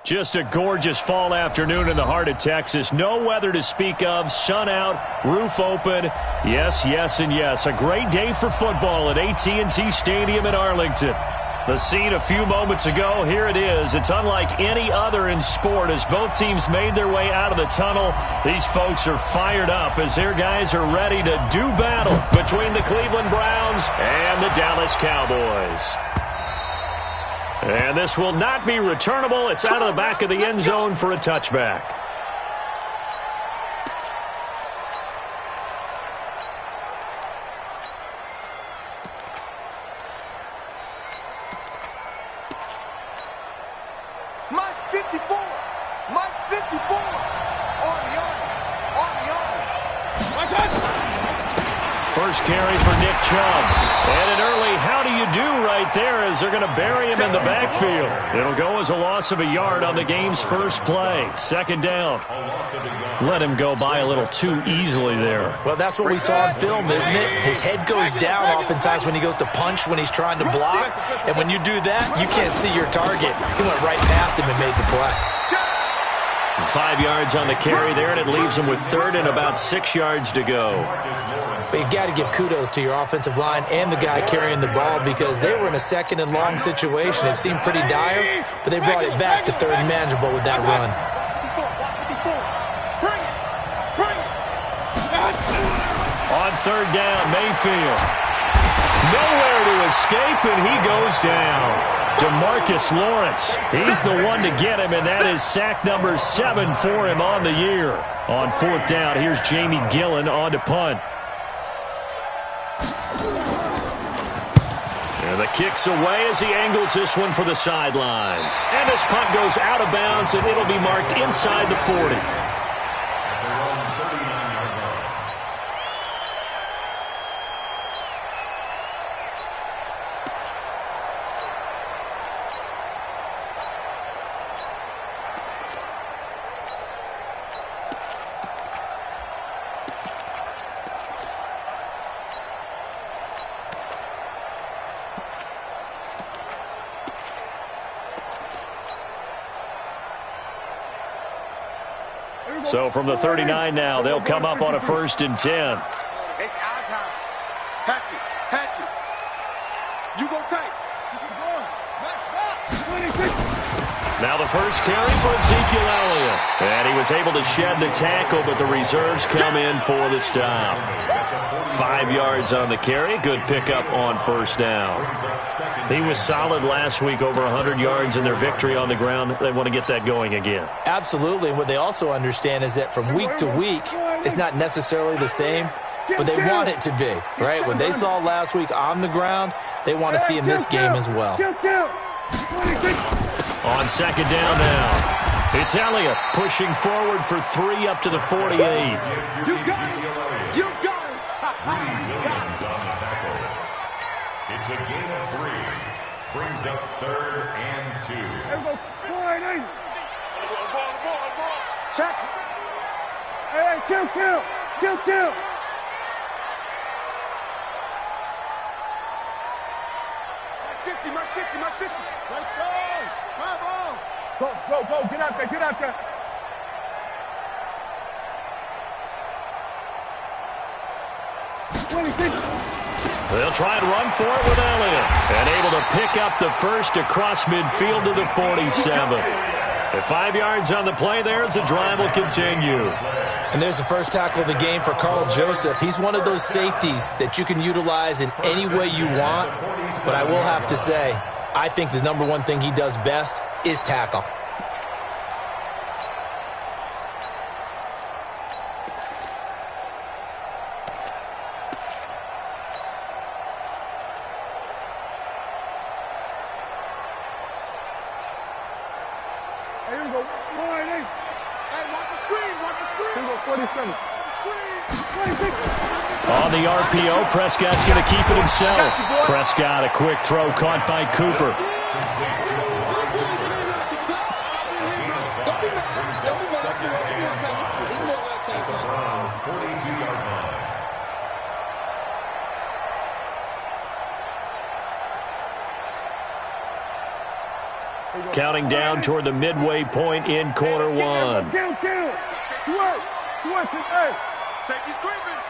Just a gorgeous fall afternoon in the heart of Texas. No weather to speak of. Sun out, roof open. Yes, yes, and yes. A great day for football at AT&T Stadium in Arlington. The scene a few moments ago, here it is. It's unlike any other in sport as both teams made their way out of the tunnel. These folks are fired up as their guys are ready to do battle between the Cleveland Browns and the Dallas Cowboys. And this will not be returnable. It's out of the back of the end zone for a touchback. Mike 54. Mike 54. On the arm. First carry for Nick Chubb. And an early how do you do right there as they're going to bury him in the backfield. It'll go as a loss of a yard on the game's first play. Second down. Let him go by a little too easily there. Well, that's what we saw in film, isn't it? His head goes down oftentimes when he goes to punch when he's trying to block. And when you do that, you can't see your target. He went right past him and made the play. 5 yards on the carry there, and it leaves him with third and about 6 yards to go. But you got to give kudos to your offensive line and the guy carrying the ball because they were in a second and long situation. It seemed pretty dire, but they brought it back to third and manageable with that run. On third down, Mayfield. Nowhere to escape, and he goes down. DeMarcus Lawrence, he's the one to get him, and that is sack number 7 for him on the year. On fourth down, here's Jamie Gillen on to punt. And the kick's away as he angles this one for the sideline. And this punt goes out of bounds, and it'll be marked inside the 40. So from the 39 now, they'll come up on a 1st and 10. It's our time. Catch it. Catch it. You go tight. Keep going. Now the first carry for Ezekiel Elliott. And he was able to shed the tackle, but the reserves come in for the stop. 5 yards on the carry. Good pickup on first down. He was solid last week, over 100 yards in their victory on the ground. They want to get that going again. Absolutely. And what they also understand is that from week to week, it's not necessarily the same, but they want it to be, right? What they saw last week on the ground, they want to see in this game as well. On second down now, it's Elliott pushing forward for 3 up to the 48. You got it. You got it. It's a gain of 3. Brings up 3rd and 2. Check. Hey, kill. March 50. Let's go. Come on. Go. Get out there. They'll try and run for it with Elliott. And able to pick up the first across midfield to the 47. At 5 yards on the play there, the drive will continue. And there's the first tackle of the game for Carl Joseph. He's one of those safeties that you can utilize in any way you want. But I will have to say, I think the number one thing he does best is tackle. On the RPO, Prescott's going to keep it himself. Prescott, a quick throw caught by Cooper. Counting down toward the midway point in quarter one. Safety's creeping.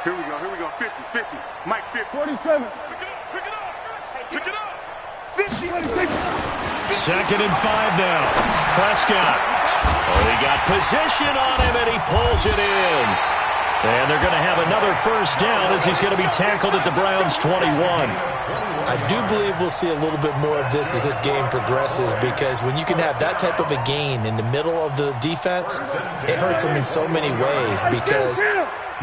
Here we go. 50. Mike 50. 47. Pick it up. 50. 2nd and 5 now. Prescott. Oh, he got position on him, and he pulls it in. And they're going to have another first down as he's going to be tackled at the Browns' 21. I do believe we'll see a little bit more of this as this game progresses, because when you can have that type of a gain in the middle of the defense, it hurts them in so many ways, because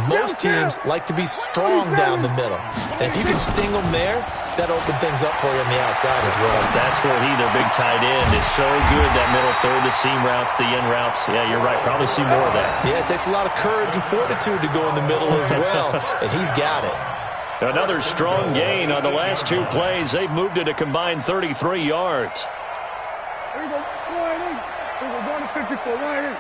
most teams like to be strong down the middle. And if you can sting them there, that opens things up for you on the outside as well. That's where their big tight end, is so good, that middle third, the seam routes, the in routes. Yeah, you're right. Probably see more of that. Yeah, it takes a lot of courage and fortitude to go in the middle as well, and he's got it. Another strong gain on the last 2 plays. They've moved it a combined 33 yards. Here we go. Here we go. Going to 54. Right in.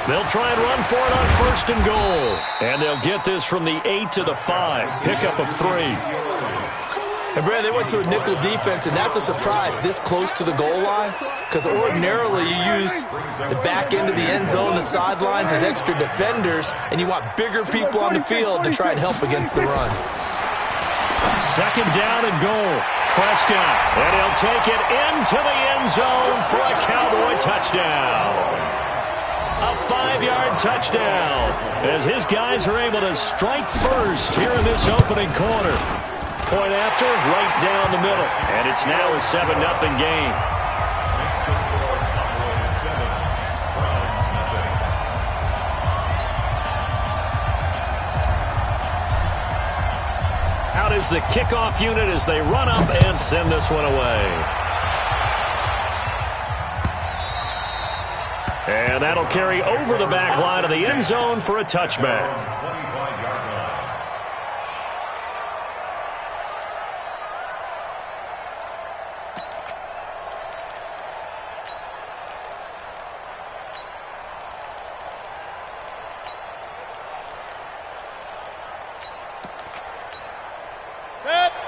They'll try and run for it on 1st and goal. And they'll get this from the 8 to the 5. Pickup of 3. And, Brad, they went to a nickel defense, and that's a surprise this close to the goal line, because ordinarily you use the back end of the end zone, the sidelines as extra defenders, and you want bigger people on the field to try and help against the run. 2nd down and goal. Prescott, and he'll take it into the end zone for a Cowboy touchdown. A 5-yard touchdown as his guys are able to strike first here in this opening quarter. Point after, right down the middle. And it's now a 7-0 game. Out is the kickoff unit as they run up and send this one away. And that'll carry over the back line of the end zone for a touchback.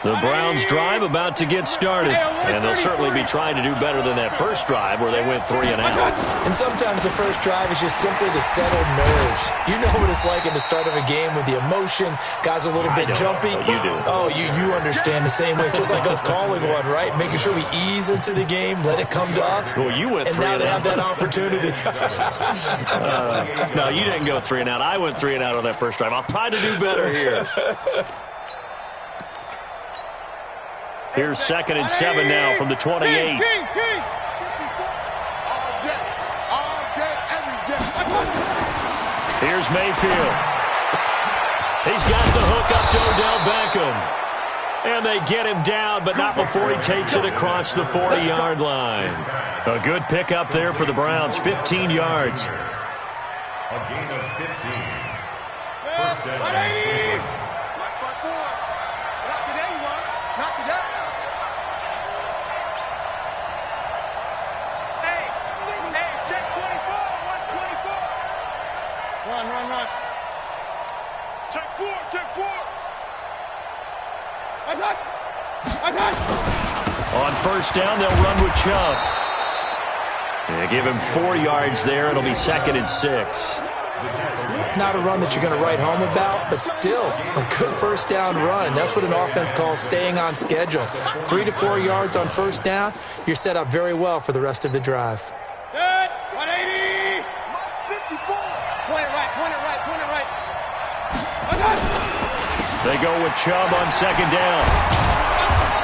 The Browns drive about to get started, and they'll certainly be trying to do better than that first drive where they went 3 and out. And sometimes the first drive is just simply to settle nerves. You know what it's like at the start of a game with the emotion. Guys are a little bit jumpy. You do. Oh, you understand the same way. It's just like us calling one, right? Making sure we ease into the game, let it come to us. Well, you went 3 and out. And now they have that opportunity. No, you didn't go 3 and out. I went 3 and out on that first drive. I'll try to do better here. Here's 2nd and 7 now from the 28. Here's Mayfield. He's got the hook up to Odell Beckham. And they get him down, but not before he takes it across the 40-yard line. A good pickup there for the Browns, 15 yards. A gain of 15. First down. Not today. Hey, check 24. Watch 24. Run. Check 4. Attack. On first down, they'll run with Chubb. They give him 4 yards there. It'll be 2nd and 6. Not a run that you're going to write home about, but still a good first down run. That's what an offense calls staying on schedule. 3 to 4 yards on first down, you're set up very well for the rest of the drive. Good. 180. 54. Point it right. Attack. They go with Chubb on 2nd down.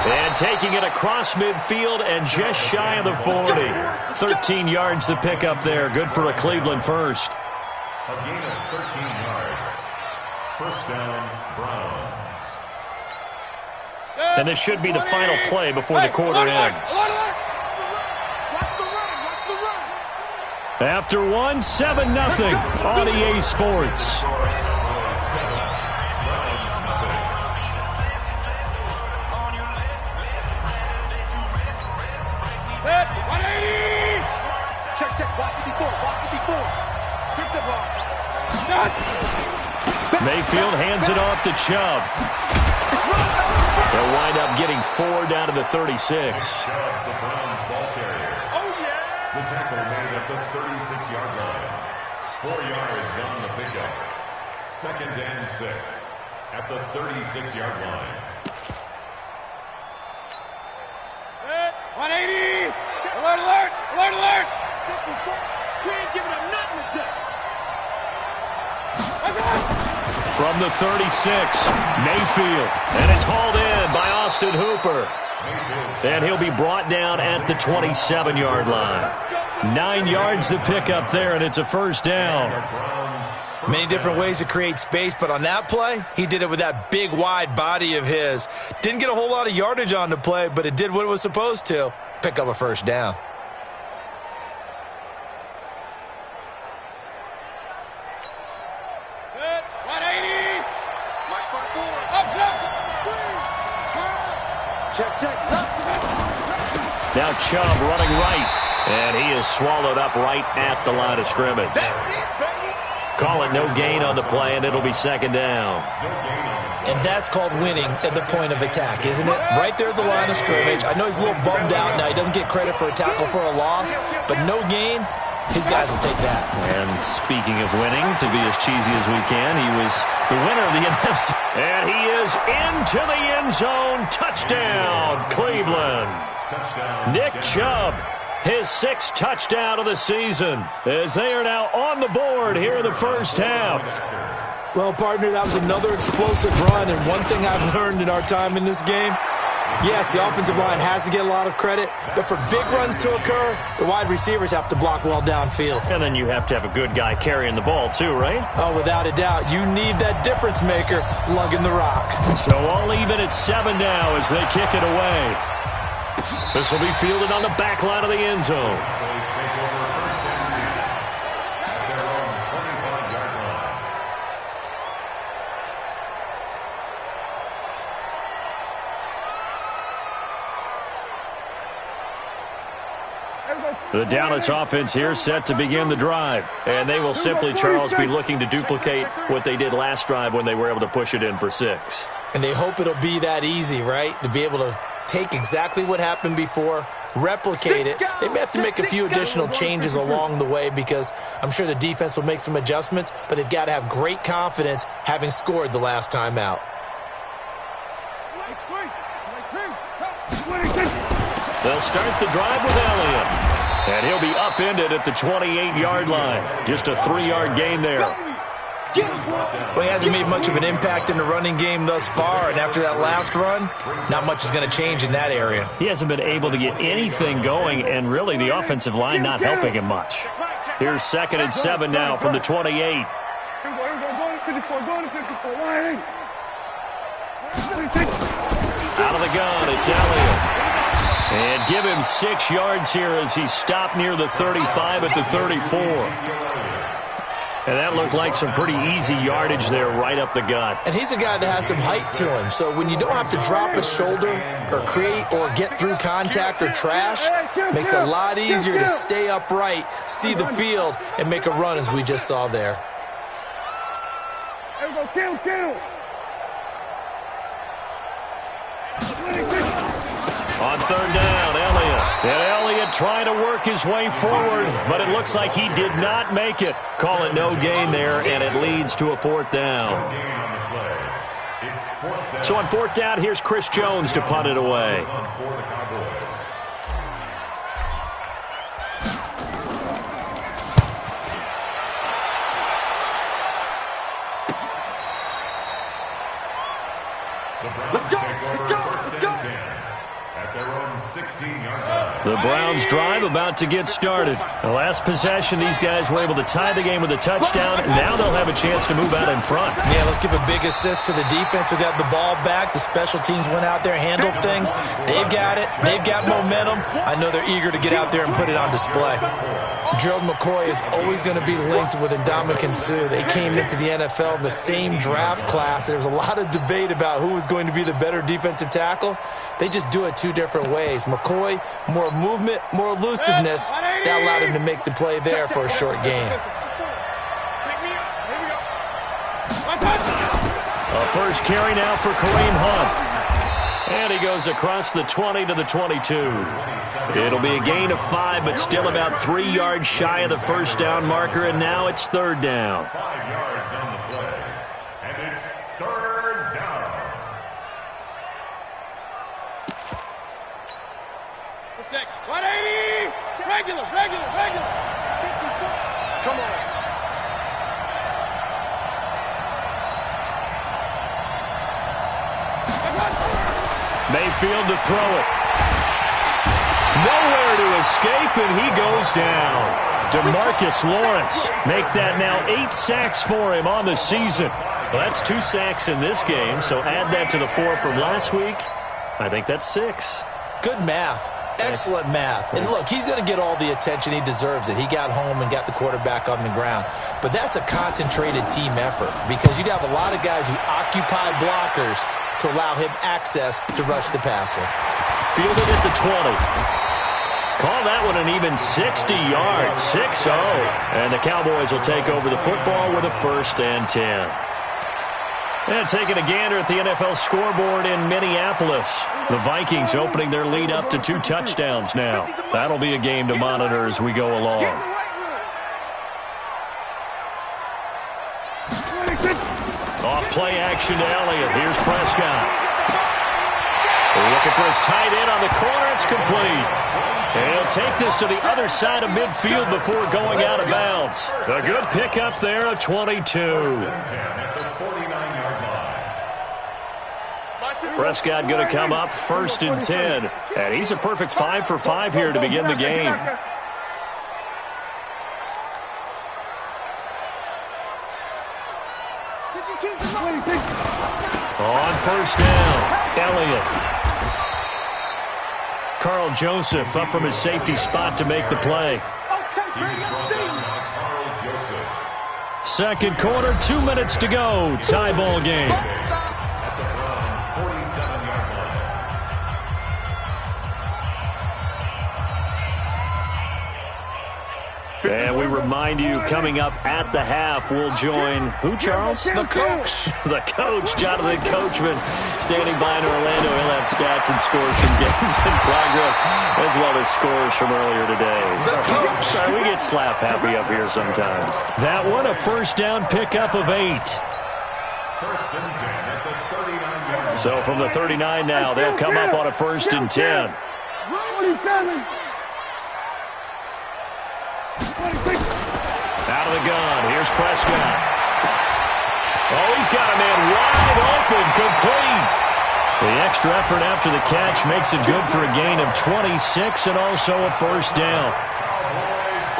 And taking it across midfield and just shy of the 40. 13 yards to pick up there. Good for a Cleveland first. A gain of 13 yards. First down, Browns. And this should be the final play before the quarter ends. Watch the run. After 7-0 on EA Sports. Check. Watch 54. Mayfield hands it off to Chubb. They'll wind up getting 4 down to the 36. Chubb, the Browns ball carrier. Oh, yeah. The tackle made at the 36-yard line. 4 yards on the pickup. 2nd and 6 at the 36-yard line. 180! Alert, alert! Alert, alert! We ain't giving up nothing today. From the 36, Mayfield. And it's hauled in by Austin Hooper. And he'll be brought down at the 27-yard line. 9 yards to pick up there, and it's a first down. Many different ways to create space, but on that play, he did it with that big, wide body of his. Didn't get a whole lot of yardage on the play, but it did what it was supposed to. Pick up a first down. Good. 180! Mike front forward. Up, up! Pass. Check. Now Chubb running right, and he is swallowed up right at the line of scrimmage. That's it, baby. Call it no gain on the play, and it'll be second down. And that's called winning at the point of attack, isn't it? Right there at the line of scrimmage. I know he's a little bummed out now. He doesn't get credit for a tackle for a loss, but no gain, his guys will take that. And speaking of winning, to be as cheesy as we can, he was the winner of the NFC. And he is into the end zone. Touchdown, Cleveland. Nick Chubb, his 6th touchdown of the season, as they are now on the board here in the first half. Well, partner, that was another explosive run, and one thing I've learned in our time in this game, yes, the offensive line has to get a lot of credit, but for big runs to occur, the wide receivers have to block well downfield. And then you have to have a good guy carrying the ball too, right? Oh, without a doubt. You need that difference maker lugging the rock. So all even at 7 now as they kick it away. This will be fielded on the back line of the end zone. The Dallas offense here set to begin the drive. And they will simply, Charles, be looking to duplicate what they did last drive when they were able to push it in for 6. And they hope it'll be that easy, right? To be able to take exactly what happened before, replicate it. They may have to make a few additional changes along the way because I'm sure the defense will make some adjustments, but they've got to have great confidence having scored the last time out. They'll start the drive with Elliott. And he'll be upended at the 28-yard line. Just a 3-yard gain there. Well, he hasn't made much of an impact in the running game thus far, and after that last run, not much is going to change in that area. He hasn't been able to get anything going, and really the offensive line not helping him much. Here's 2nd and 7 now from the 28. Going to 54, going to 54, 180. Out of the gun, it's Elliott. And give him 6 yards here as he stopped near the 35 at the 34. And that looked like some pretty easy yardage there right up the gut. And he's a guy that has some height to him. So when you don't have to drop a shoulder or create or get through contact or trash, makes it a lot easier to stay upright, see the field, and make a run as we just saw there. There we go, kill. On 3rd down, Elliott. And Elliott trying to work his way forward, but it looks like he did not make it. Call it no gain there, and it leads to a 4th down. So on 4th down, here's Chris Jones to punt it away. The Browns drive about to get started. The last possession, these guys were able to tie the game with a touchdown. Now they'll have a chance to move out in front. Yeah, let's give a big assist to the defense who got the ball back. The special teams went out there, handled things. They've got it. They've got momentum. I know they're eager to get out there and put it on display. Gerald McCoy is always going to be linked with Ndamukong Suh. They came into the NFL in the same draft class. There was a lot of debate about who was going to be the better defensive tackle. They just do it 2 different ways. McCoy, more movement, more elusiveness. That allowed him to make the play there for a short gain. A first carry now for Kareem Hunt. And he goes across the 20 to the 22. It'll be a gain of 5, but still about 3 yards shy of the first down marker, and now it's third down. 5 yards on the play, and it's third down. Check. 180. Regular. Come on. Mayfield to throw it. Nowhere to escape, and he goes down. DeMarcus Lawrence make that now 8 sacks for him on the season. Well, that's 2 sacks in this game, so add that to the 4 from last week. I think that's 6. Good math. Excellent math. And look, he's going to get all the attention. He deserves it. He got home and got the quarterback on the ground. But that's a concentrated team effort because you have a lot of guys who occupy blockers to allow him access to rush the passer. Fielded at the 20. Call that one an even 60 yards, 6-0. And the Cowboys will take over the football with a 1st and 10. And taking a gander at the NFL scoreboard in Minneapolis. The Vikings opening their lead up to 2 touchdowns now. That'll be a game to monitor as we go along. Off play action to Elliott. Here's Prescott. Looking for his tight end on the corner. It's complete. And he'll take this to the other side of midfield before going out of bounds. A good pickup there, a 22. Prescott going to come up 1st and 10. And he's a perfect 5 for 5 here to begin the game. On 1st down, Elliott. Carl Joseph up from his safety spot to make the play. Second quarter, 2 minutes to go. Tie ball game. And we remind you, coming up at the half, we'll join who, Charles? The coach. The coach, Jonathan Coachman, standing by in Orlando. He'll have stats and scores from games in progress, as well as scores from earlier today. The coach. Sorry, we get slap happy up here sometimes. That one, a 1st down pickup of 8. 1st and 10 at the 39-yard line. So from the 39 now, they'll come up on a 1st and 10. 27. Out of the gun. Here's Prescott. Oh, he's got a man wide open, complete. The extra effort after the catch makes it good for a gain of 26 and also a 1st down.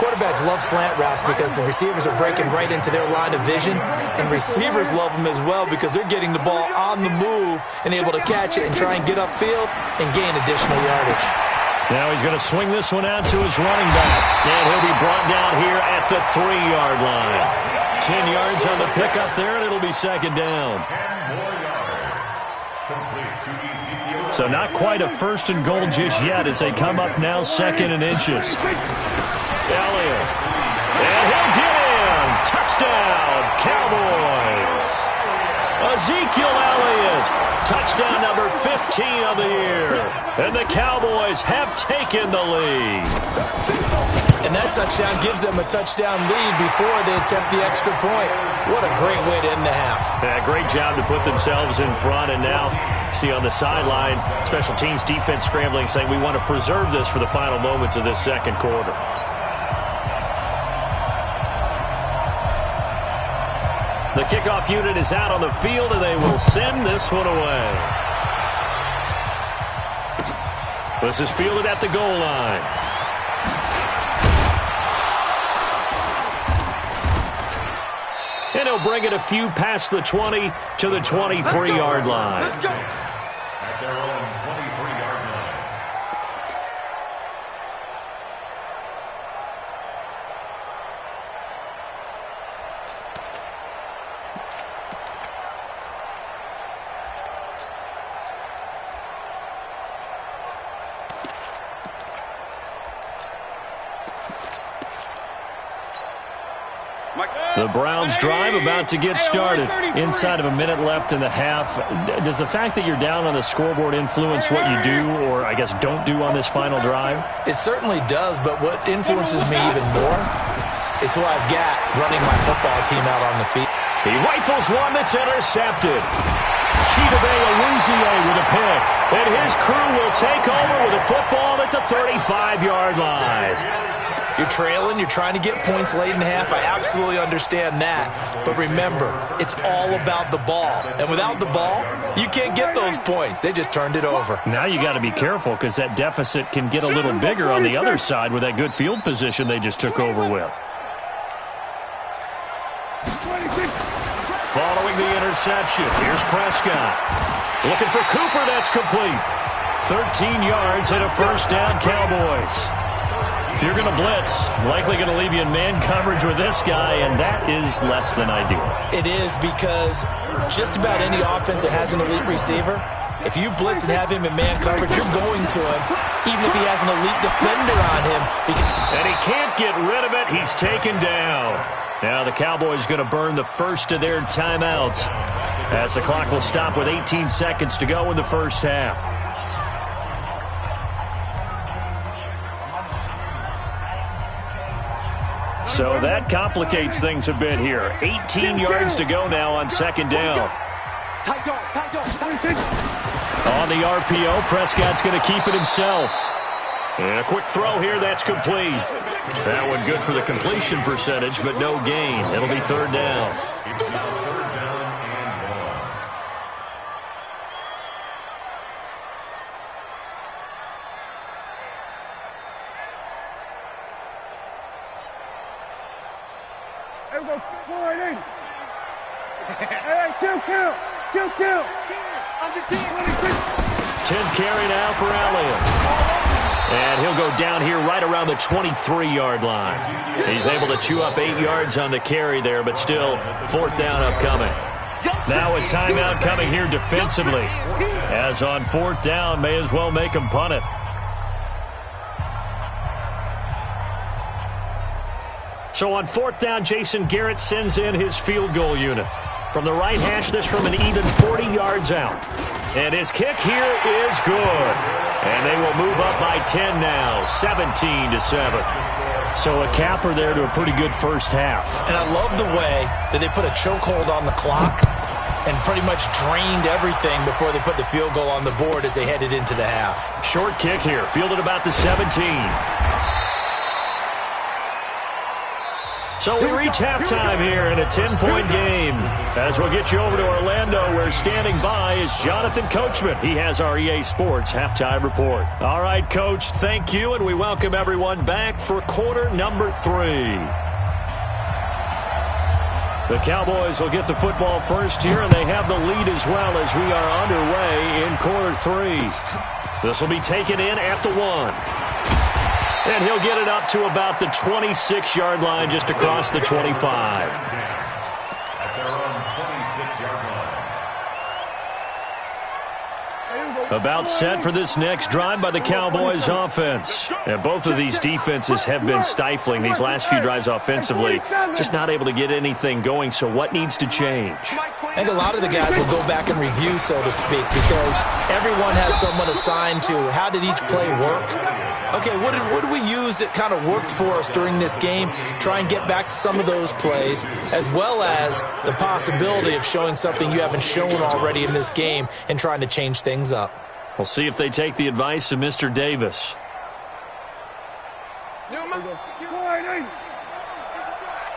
Quarterbacks love slant routes because the receivers are breaking right into their line of vision, and receivers love them as well because they're getting the ball on the move and able to catch it and try and get upfield and gain additional yardage. Now he's going to swing this one out to his running back. And he'll be brought down here at the 3-yard line. 10 yards on the pickup there, and it'll be 2nd down. 10 more yards. Complete to Ezekiel. So not quite a 1st and goal just yet as they come up now 2nd and inches. Elliott. And he'll get in. Touchdown, Cowboys. Ezekiel Elliott. Touchdown number 15 of the year. And the Cowboys have taken the lead. And that touchdown gives them a touchdown lead before they attempt the extra point. What a great way to end the half. Yeah, great job to put themselves in front. And now, see on the sideline, special teams defense scrambling, saying we want to preserve this for the final moments of this 2nd quarter. The kickoff unit is out on the field, and they will send this one away. This is fielded at the goal line. And he'll bring it a few past the 20 to the 23-yard line. Let's go. At their own 23-yard line. The Browns drive about to get started. Inside of a minute left in the half. Does the fact that you're down on the scoreboard influence what you do, or I guess don't do on this final drive? It certainly does, but what influences me even more is who I've got running my football team out on the field. He rifles one that's intercepted. Chidobe Awuzie with a pick. And his crew will take over with a football at the 35-yard line. You're trailing, you're trying to get points late in the half. I absolutely understand that. But remember, it's all about the ball. And without the ball, you can't get those points. They just turned it over. Now you got to be careful because that deficit can get a little bigger on the other side with that good field position they just took over with. Following the interception, here's Prescott. Looking for Cooper, that's complete. 13 yards and a first down, Cowboys. If you're going to blitz, likely going to leave you in man coverage with this guy, and that is less than ideal. It is, because just about any offense that has an elite receiver, if you blitz and have him in man coverage, you're going to him, even if he has an elite defender on him. And he can't get rid of it. He's taken down. Now the Cowboys going to burn the first of their timeouts as the clock will stop with 18 seconds to go in the first half. So that complicates things a bit here. 18 yards to go now on second down. On the RPO, Prescott's going to keep it himself. And a quick throw here, that's complete. That one good for the completion percentage, but no gain. It'll be third down. Kill. 10th carry now for Elliott. And he'll go down here right around the 23-yard line. He's able to chew up 8 yards on the carry there, but still fourth down upcoming. Now a timeout coming here defensively. As on fourth down, may as well make him punt it. So on fourth down, Jason Garrett sends in his field goal unit. From the right hash, this from an even 40 yards out. And his kick here is good. And they will move up by 10 now, 17-7. So a capper there to a pretty good first half. And I love the way that they put a chokehold on the clock and pretty much drained everything before they put the field goal on the board as they headed into the half. Short kick here, fielded about the 17. So we reach halftime here in a 10-point game. As we'll get you over to Orlando, where standing by is Jonathan Coachman. He has our EA Sports halftime report. All right, Coach, thank you, and we welcome everyone back for quarter number 3. The Cowboys will get the football first here, and they have the lead as well as we are underway in quarter 3. This will be taken in at the 1. And he'll get it up to about the 26-yard line, just across the 25. At their own 26-yard line. About set for this next drive by the Cowboys offense. And both of these defenses have been stifling these last few drives offensively. Just not able to get anything going, so what needs to change? I think a lot of the guys will go back and review, so to speak, because everyone has someone assigned to how did each play work. Okay, what did we use that kind of worked for us during this game? Try and get back to some of those plays, as well as the possibility of showing something you haven't shown already in this game and trying to change things up. We'll see if they take the advice of Mr. Davis. I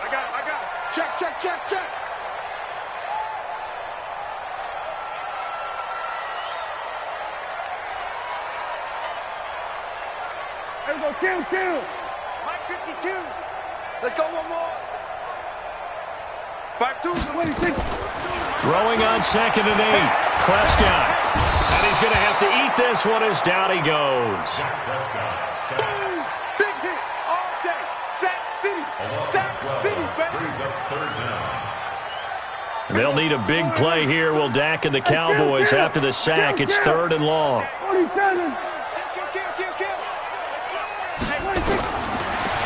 got it. Check. There we go, kill. Mike 52. Let's go one more. 5-2. 26. Throwing on 2nd and 8. Prescott. And he's going to have to eat this one as down he goes. Boom. Big hit all day. Sack City, baby. They'll need a big play here. Will Dak and the Cowboys after the sack. It's 3rd and long. 47.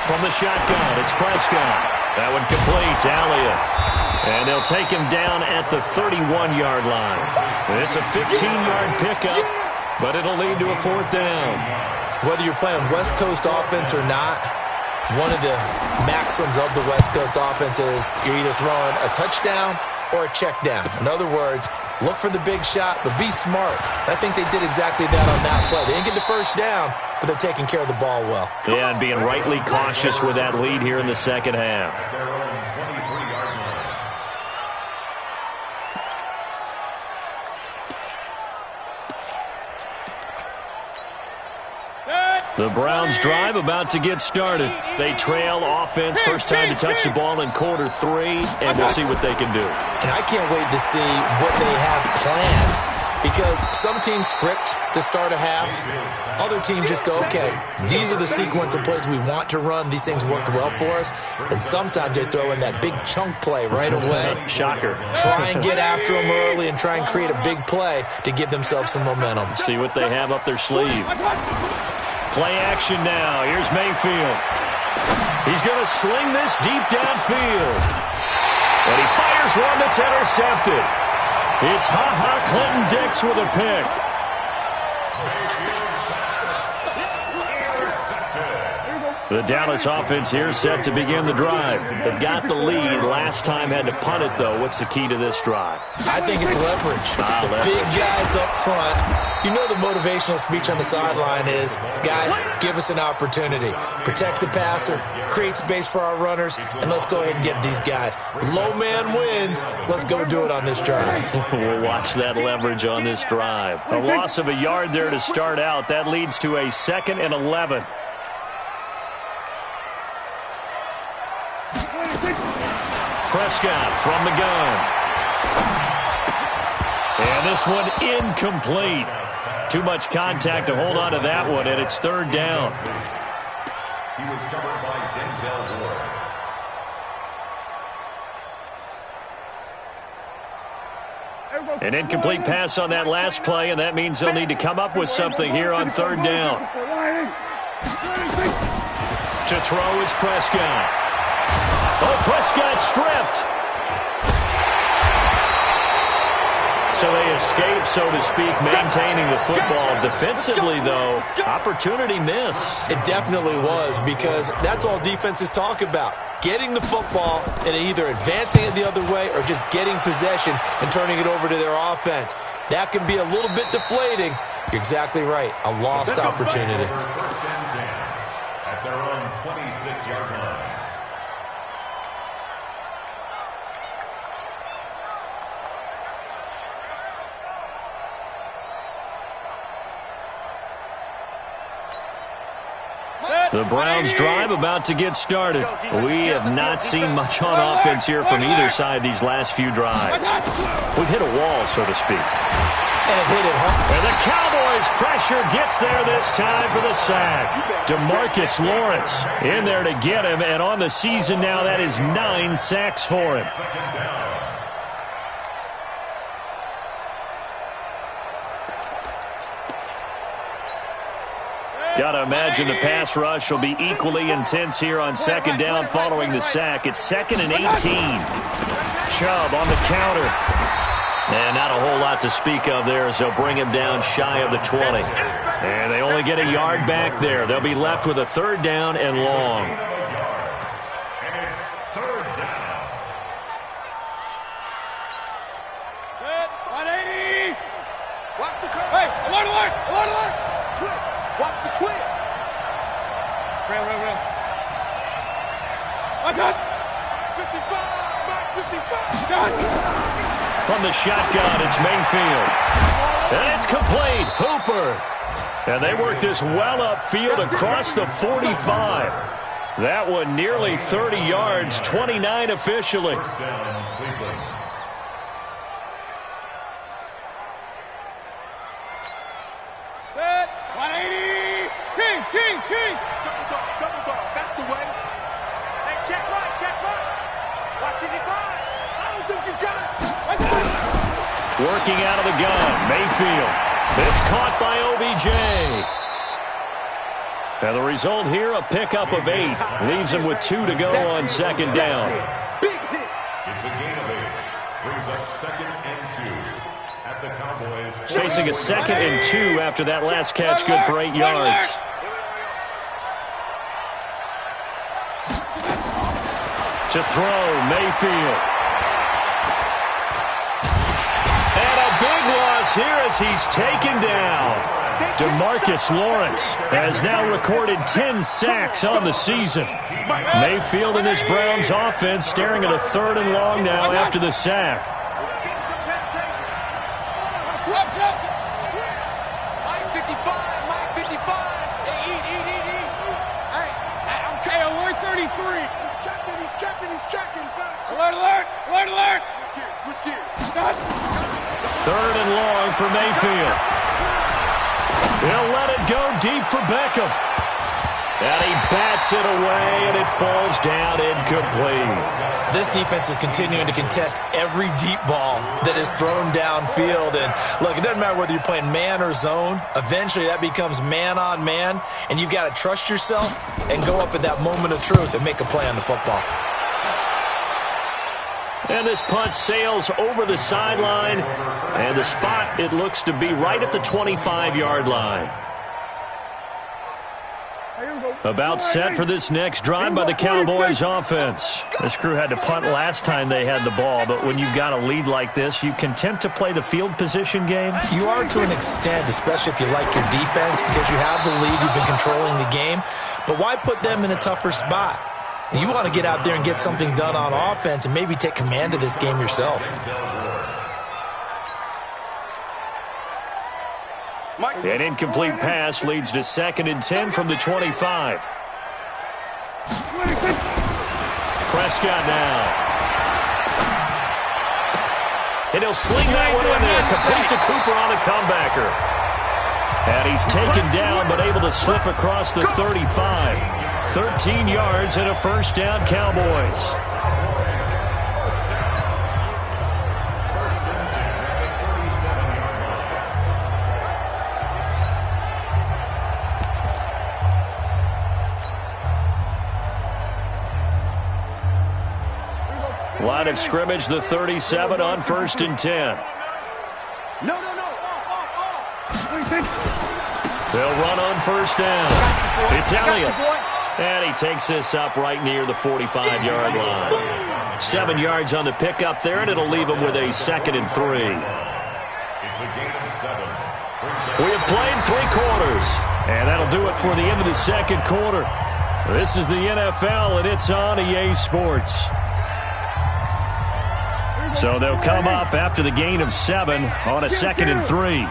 from the shotgun. It's Prescott. That one complete to Elliott. And they'll take him down at the 31-yard line. It's a 15-yard pickup, but it'll lead to a 4th down. Whether you're playing West Coast offense or not, one of the maxims of the West Coast offense is you're either throwing a touchdown or a check down. In other words, look for the big shot, but be smart. I think they did exactly that on that play. They didn't get the first down, but they're taking care of the ball well. Yeah, and being rightly cautious with that lead here in the second half. The Browns drive about to get started. They trail offense, first time to touch the ball in quarter 3, and we'll see what they can do. And I can't wait to see what they have planned, because some teams script to start a half. Other teams just go, okay, these are the sequence of plays we want to run. These things worked well for us. And sometimes they throw in that big chunk play right away. Shocker. Try and get after them early and try and create a big play to give themselves some momentum. See what they have up their sleeve. Play action now. Here's Mayfield. He's going to sling this deep downfield. And he fires one that's intercepted. It's Clinton Dix with a pick. The Dallas offense here set to begin the drive. They've got the lead. Last time had to punt it, though. What's the key to this drive? I think it's leverage. The big guys up front. You know the motivational speech on the sideline is, guys, give us an opportunity. Protect the passer, create space for our runners, and let's go ahead and get these guys. Low man wins. Let's go do it on this drive. We'll watch that leverage on this drive. A loss of a yard there to start out. That leads to a 2nd and 11. Prescott from the gun. And this one incomplete. Too much contact to hold on to that one, and it's 3rd down. He was covered by Denzel Ward. An incomplete pass on that last play, and that means they'll need to come up with something here on 3rd down. To throw is Prescott. Oh, Prescott stripped. So they escape, so to speak, maintaining the football. Defensively, though, opportunity miss. It definitely was, because that's all defenses talk about. Getting the football and either advancing it the other way or just getting possession and turning it over to their offense. That can be a little bit deflating. You're exactly right. A lost opportunity. First and 10 at their own 26-yard line. The Browns drive about to get started. We have not seen much on offense here from either side these last few drives. We've hit a wall, so to speak. And it hit it hard. And the Cowboys' pressure gets there this time for the sack. DeMarcus Lawrence in there to get him, and on the season now, that is 9 sacks for him. Got to imagine the pass rush will be equally intense here on 2nd down following the sack. It's 2nd and 18. Chubb on the counter. And not a whole lot to speak of there as they'll bring him down shy of the 20. And they only get a yard back there. They'll be left with a 3rd down and long. And it's 3rd down. Good. 180. Watch the curve. Hey, alert. Twist. Watch the twist. Real. Watch out. 55. Back 55. Done. From the shotgun, it's Mayfield. And it's complete. Hooper. And they work this well upfield across the 45. That one nearly 30 yards, 29 officially. First down, Cleveland. Good. 180. King. Double dog. That's the way. Hey, check right. Watch it, I don't think you got it. Watch out. Working out of the gun, Mayfield. It's caught by OBJ. And the result here, a pickup of 8. Leaves him with 2 to go on second down. Big hit. It's a gain of 8. Brings up 2nd and 2 at the Cowboys. Facing a 2nd and 2 after that last catch, good for 8 yards. To throw, Mayfield. And a big loss here as he's taken down. DeMarcus Lawrence has now recorded 10 sacks on the season. Mayfield and this Browns offense staring at a 3rd and long now after the sack. Mike 55, Mike 55. Hey, eat. Hey, I'm Hey, alert 33. he's checking. Alert. Switch gears. 3rd and long for Mayfield. He'll let it go deep for Beckham. And he bats it away, and it falls down incomplete. This defense is continuing to contest every deep ball that is thrown downfield. And look, it doesn't matter whether you're playing man or zone. Eventually, that becomes man on man, and you've got to trust yourself and go up at that moment of truth and make a play on the football. And this punt sails over the sideline, and the spot, it looks to be right at the 25-yard line. About set for this next drive by the Cowboys offense. This crew had to punt last time they had the ball, but when you've got a lead like this, you content to play the field position game? You are to an extent, especially if you like your defense, because you have the lead, you've been controlling the game. But why put them in a tougher spot? You want to get out there and get something done on offense and maybe take command of this game yourself. An incomplete pass leads to 2nd and 10 from the 25. Prescott now. And he'll sling that one in there. Complete to Cooper on a comebacker. And he's taken down but able to slip across the 35. 13 yards and a 1st down, Cowboys. Line of scrimmage, the 37 on 1st and 10. No. They'll run on 1st down. It's Elliott. And he takes this up right near the 45-yard line. 7 yards on the pickup there, and it'll leave him with a 2nd and 3. It's a gain of 7. We have played 3 quarters, and that'll do it for the end of the 2nd quarter. This is the NFL, and it's on EA Sports. So they'll come up after the gain of 7 on a 2nd and 3.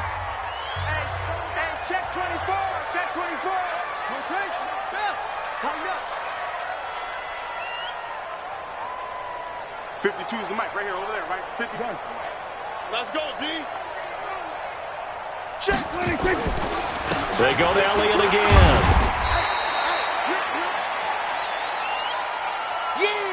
Check 24. 52 is the mic right here, over there, right? 52. Let's go, D. Check. They go to Elliott again. Yeah.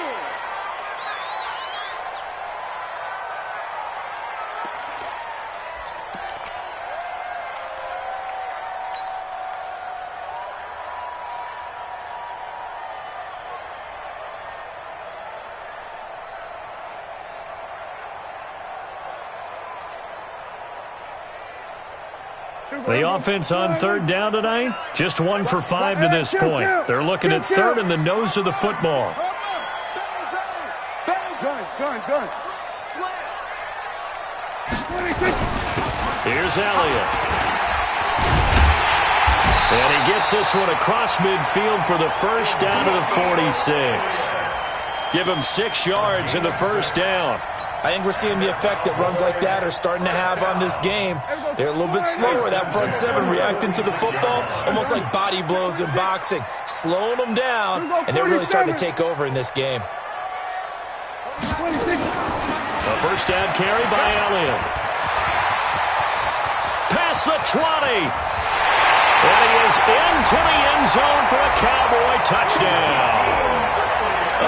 The offense on 3rd down tonight, just 1 for 5 to this point. They're looking at 3rd and the nose of the football. Gun. Here's Elliott. And he gets this one across midfield for the 1st down to the 46. Give him 6 yards in the 1st down. I think we're seeing the effect that runs like that are starting to have on this game. They're a little bit slower, that front 7 reacting to the football, almost like body blows in boxing, slowing them down, and they're really starting to take over in this game. A 1st down carry by Elliott. Past the 20. And he is into the end zone for a Cowboy touchdown.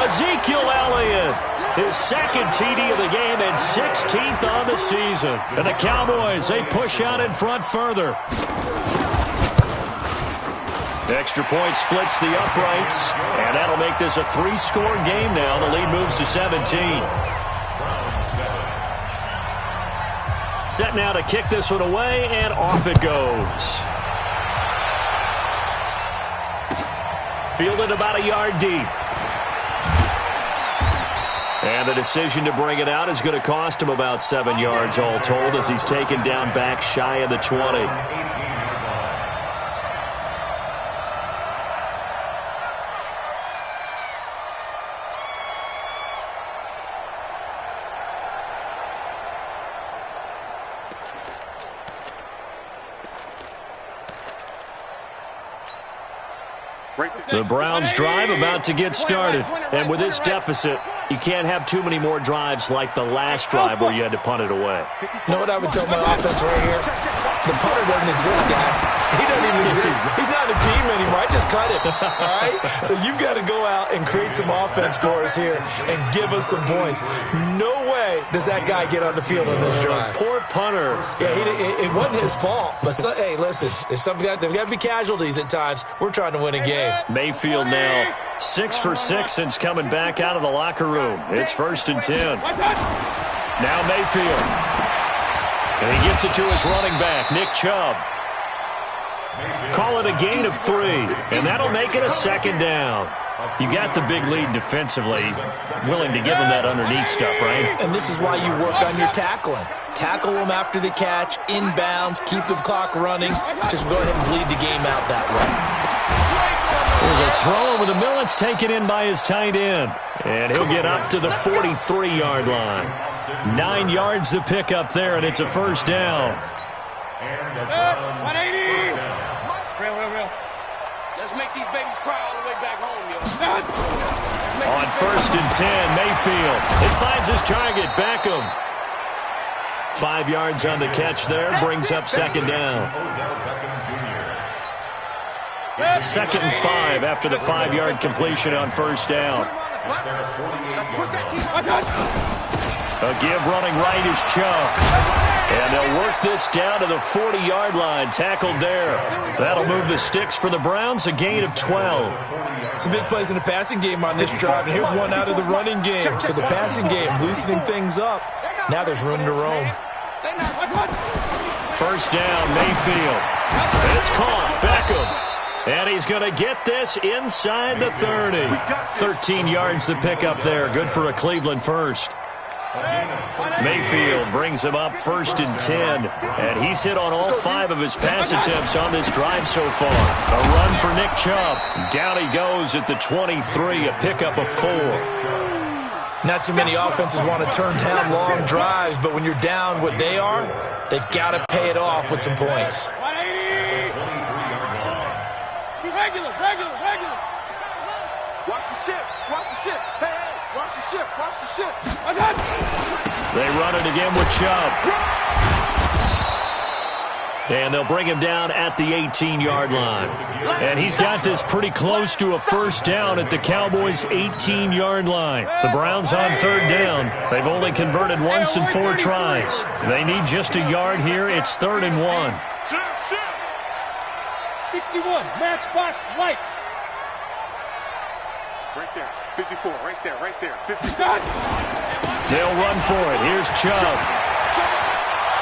Ezekiel Elliott, his 2nd TD of the game and 16th on the season. And the Cowboys, they push out in front further. Extra point splits the uprights, and that'll make this a 3-score game now. The lead moves to 17. Set now to kick this one away, and off it goes. Fielded about a yard deep. And the decision to bring it out is going to cost him about 7 yards all told as he's taken down back shy of the 20. The Browns drive about to get started. And with this deficit, you can't have too many more drives like the last drive where you had to punt it away. You know what I would tell my offense right here? The punter doesn't exist, guys. He doesn't even exist. He's not a team anymore. I just cut him. All right? So you've got to go out and create some offense for us here and give us some points. No way does that guy get on the field on this drive. Poor punter. Yeah, it wasn't his fault. But, hey, listen, there's got to be casualties at times. We're trying to win a game. Mayfield now 6 for 6 since coming back out of the locker room. It's 1st and 10. Now Mayfield. And he gets it to his running back, Nick Chubb. Call it a gain of 3, and that'll make it a 2nd down. You got the big lead defensively. Willing to give him that underneath stuff, right? And this is why you work on your tackling. Tackle them after the catch, inbounds, keep the clock running. Just go ahead and bleed the game out that way. There's a throw over the middle. It's taken in by his tight end. And he'll get up to the 43-yard line. 9 yards to pick up there, and it's a 1st down. 180. Real. Let's make these babies cry all the way back home, yo. On 1st and 10, Mayfield. It finds his target, Beckham. 5 yards on the catch there, brings up 2nd down. 2nd and 5 after the 5-yard completion on 1st down. A give running right is Chubb. And they'll work this down to the 40-yard line. Tackled there. That'll move the sticks for the Browns, a gain of 12. Some big plays in the passing game on this drive, and here's one out of the running game. So the passing game loosening things up. Now there's room to roam. 1st down, Mayfield. It's caught. Beckham. And he's going to get this inside the 30. 13 yards to pick up there. Good for a Cleveland first. Mayfield brings him up 1st and 10. And he's hit on all 5 of his pass attempts on this drive so far. A run for Nick Chubb. Down he goes at the 23, a pickup of 4. Not too many offenses want to turn down long drives, but when you're down what they are, they've got to pay it off with some points. Regular. Watch the ship. Hey, watch the ship. They run it again with Chubb. And they'll bring him down at the 18-yard line. And he's got this pretty close to a 1st down at the Cowboys' 18-yard line. The Browns on 3rd down. They've only converted once in 4 tries. They need just a yard here. It's 3rd and 1. 61, matchbox lights. Right there, 54, right there, 54. They'll run for it. Here's Chubb.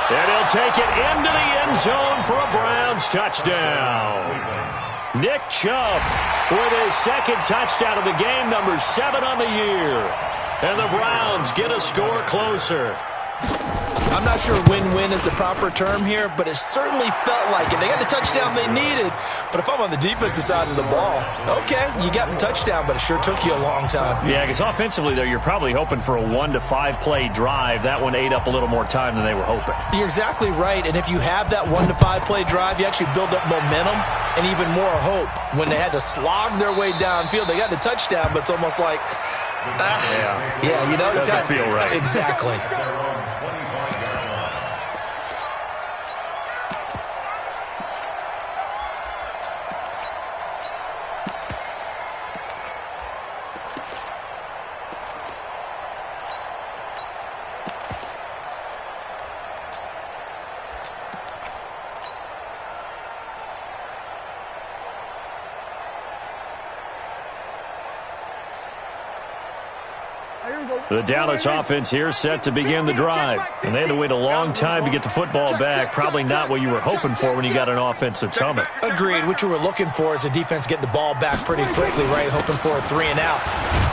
And he'll take it into the end zone for a Browns touchdown. Nick Chubb with his 2nd touchdown of the game, number 7 on the year. And the Browns get a score closer. I'm not sure win-win is the proper term here, but it certainly felt like it. They got the touchdown they needed, but if I'm on the defensive side of the ball, okay, you got the touchdown, but it sure took you a long time. Yeah, because offensively, though, you're probably hoping for a 1 to 5 play drive. That one ate up a little more time than they were hoping. You're exactly right, and if you have that 1 to 5 play drive, you actually build up momentum and even more hope. When they had to slog their way downfield, they got the touchdown, but it's almost like, yeah, you know, doesn't feel right. Exactly. The Dallas offense here set to begin the drive. And they had to wait a long time to get the football back. Probably not what you were hoping for when you got an offense that's humming. Agreed. What you were looking for is the defense getting the ball back pretty quickly, right? Hoping for a 3-and-out.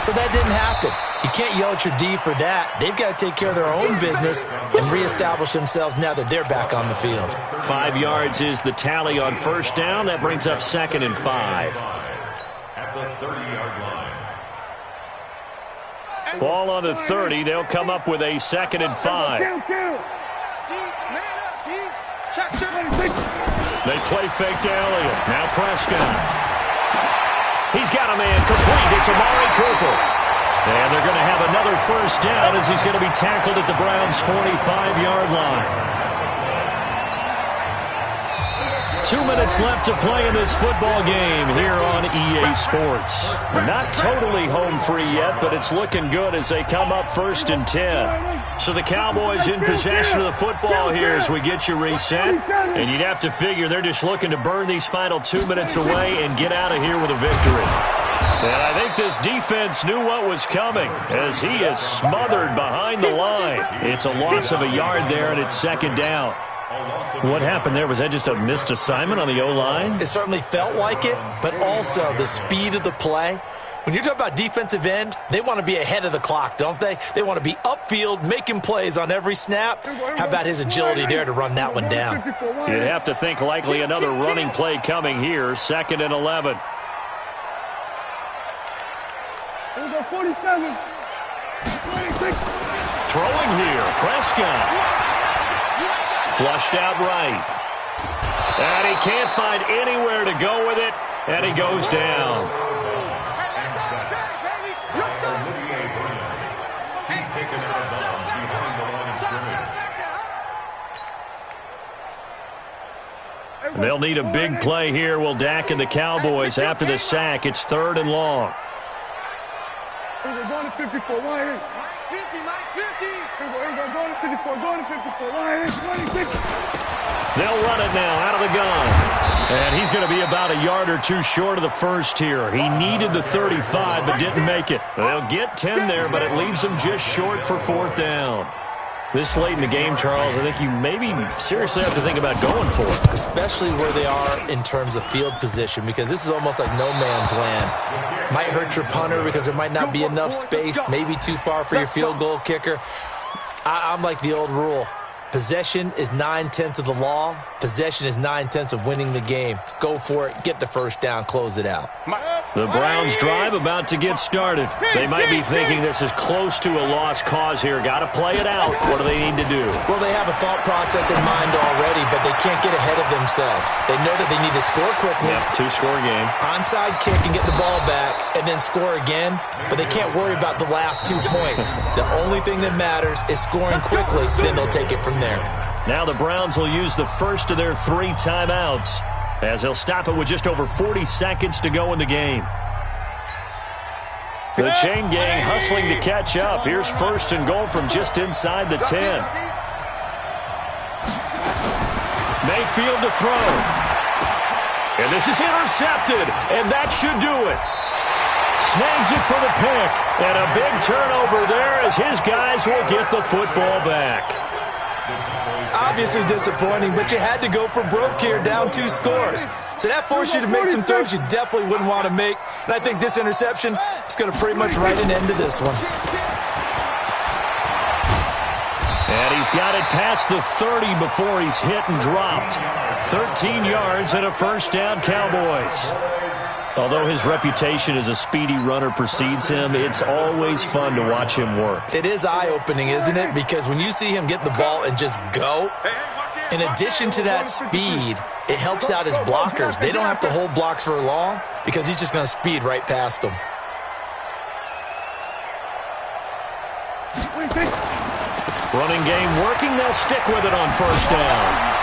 So that didn't happen. You can't yell at your D for that. They've got to take care of their own business and reestablish themselves now that they're back on the field. 5 yards is the tally on first down. That brings up 2nd and 5. At the 30-yard line. Ball on the 30. They'll come up with a 2nd and 5. They play fake to Elliott. Now Prescott. He's got a man complete. It's Amari Cooper. And they're going to have another first down as he's going to be tackled at the Browns' 45-yard line. 2 minutes left to play in this football game here on EA Sports. Not totally home free yet, but it's looking good as they come up 1st and 10. So the Cowboys in possession of the football here as we get you reset. And you'd have to figure they're just looking to burn these final 2 minutes away and get out of here with a victory. And I think this defense knew what was coming as he is smothered behind the line. It's a loss of a yard there, and it's 2nd down. What happened there? Was that just a missed assignment on the O-line? It certainly felt like it, but also the speed of the play. When you're talking about defensive end, they want to be ahead of the clock, don't they? They want to be upfield, making plays on every snap. How about his agility there to run that one down? You'd have to think likely another running play coming here, 2nd and 11. 47. Throwing here, Prescott. Flushed out right. And he can't find anywhere to go with it, and he goes down. They'll need a big play here. Will Dak and the Cowboys after the sack. It's 3rd and long. We're going to 54. Mike 50, Mike 50. We're going to 54. Going to 54. Mike 26. They'll run it now out of the gun. And he's going to be about a yard or two short of the first here. He needed the 35 but didn't make it. They'll get 10 there, but it leaves him just short for 4th down. This late in the game, Charles, I think you maybe seriously have to think about going for it. Especially where they are in terms of field position, because this is almost like no man's land. Might hurt your punter because there might not be enough space, maybe too far for your field goal kicker. I'm like the old rule. Possession is 9/10 of the law. Possession is 9/10 of winning the game. Go for it. Get the first down. Close it out. The Browns drive about to get started. They might be thinking this is close to a lost cause here. Got to play it out. What do they need to do? Well, they have a thought process in mind already, but they can't get ahead of themselves. They know that they need to score quickly. Yep, 2-score game. Onside kick and get the ball back and then score again, but they can't worry about the last 2 points. The only thing that matters is scoring quickly, then they'll take it from there. Now the Browns will use the first of their 3 timeouts as they'll stop it with just over 40 seconds to go in the game. The chain gang hustling to catch up. Here's 1st and goal from just inside the 10. Mayfield to throw. And this is intercepted, and that should do it. Snags it for the pick, and a big turnover there as his guys will get the football back. Obviously disappointing, but you had to go for broke here, down 2 scores. So that forced you to make some throws you definitely wouldn't want to make. And I think this interception is going to pretty much write an end to this one. And he's got it past the 30 before he's hit and dropped. 13 yards and a first down, Cowboys. Although his reputation as a speedy runner precedes him, it's always fun to watch him work. It is eye-opening, isn't it? Because when you see him get the ball and just go, in addition to that speed, it helps out his blockers. They don't have to hold blocks for long because he's just going to speed right past them. Running game working. They'll stick with it on first down.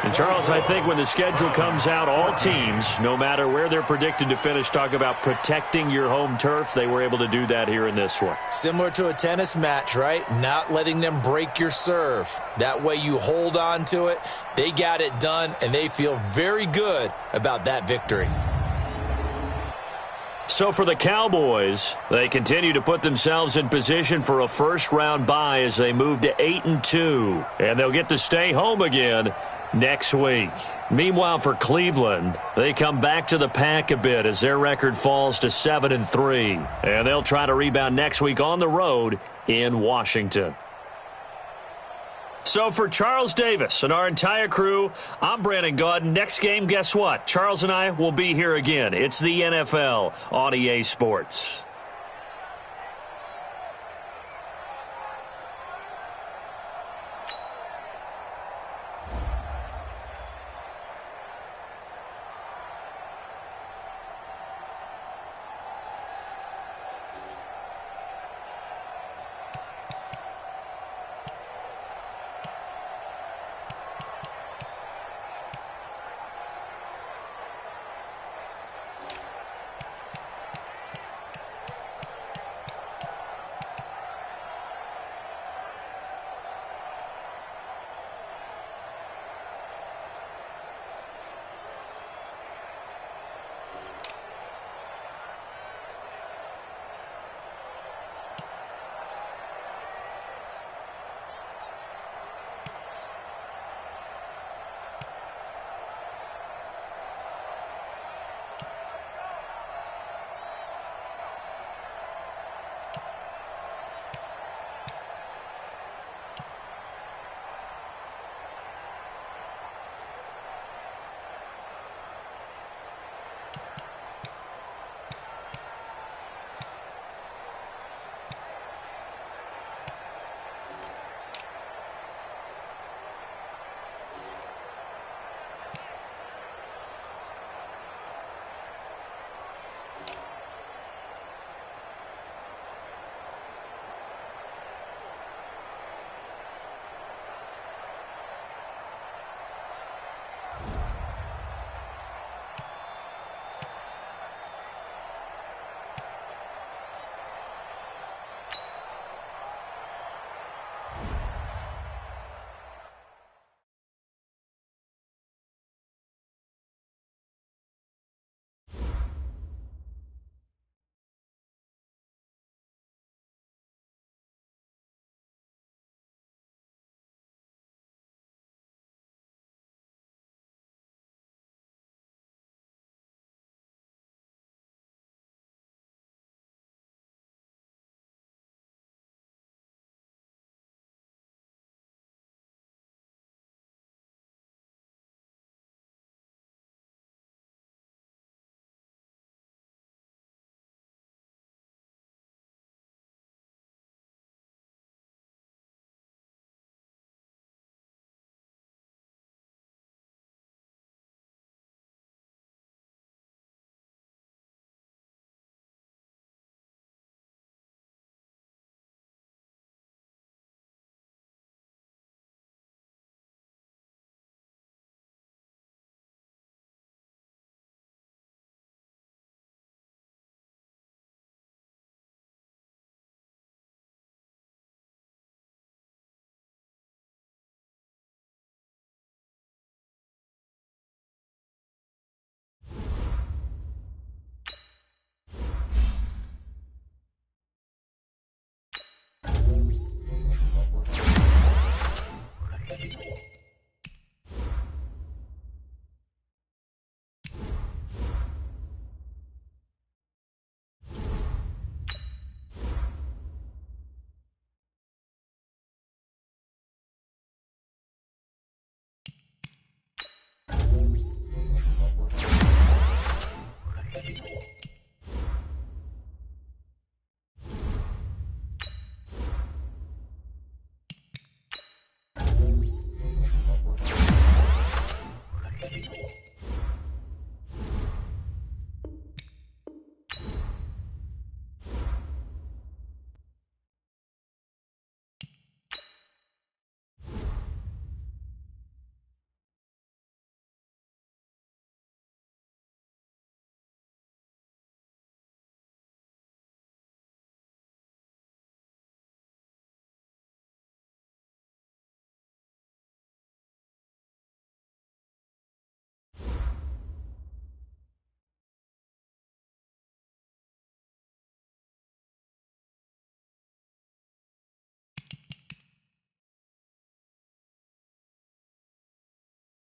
And Charles, I think when the schedule comes out, all teams, no matter where they're predicted to finish, talk about protecting your home turf. They were able to do that here in this one. Similar to a tennis match, right? Not letting them break your serve. That way you hold on to it. They got it done, and they feel very good about that victory. So for the Cowboys, they continue to put themselves in position for a first-round bye as they move to 8-2. And they'll get to stay home again next week. Meanwhile, for Cleveland, they come back to the pack a bit as their record falls to 7-3. And they'll try to rebound next week on the road in Washington. So for Charles Davis and our entire crew, I'm Brandon Gaudin. Next game, guess what? Charles and I will be here again. It's the NFL on EA Sports.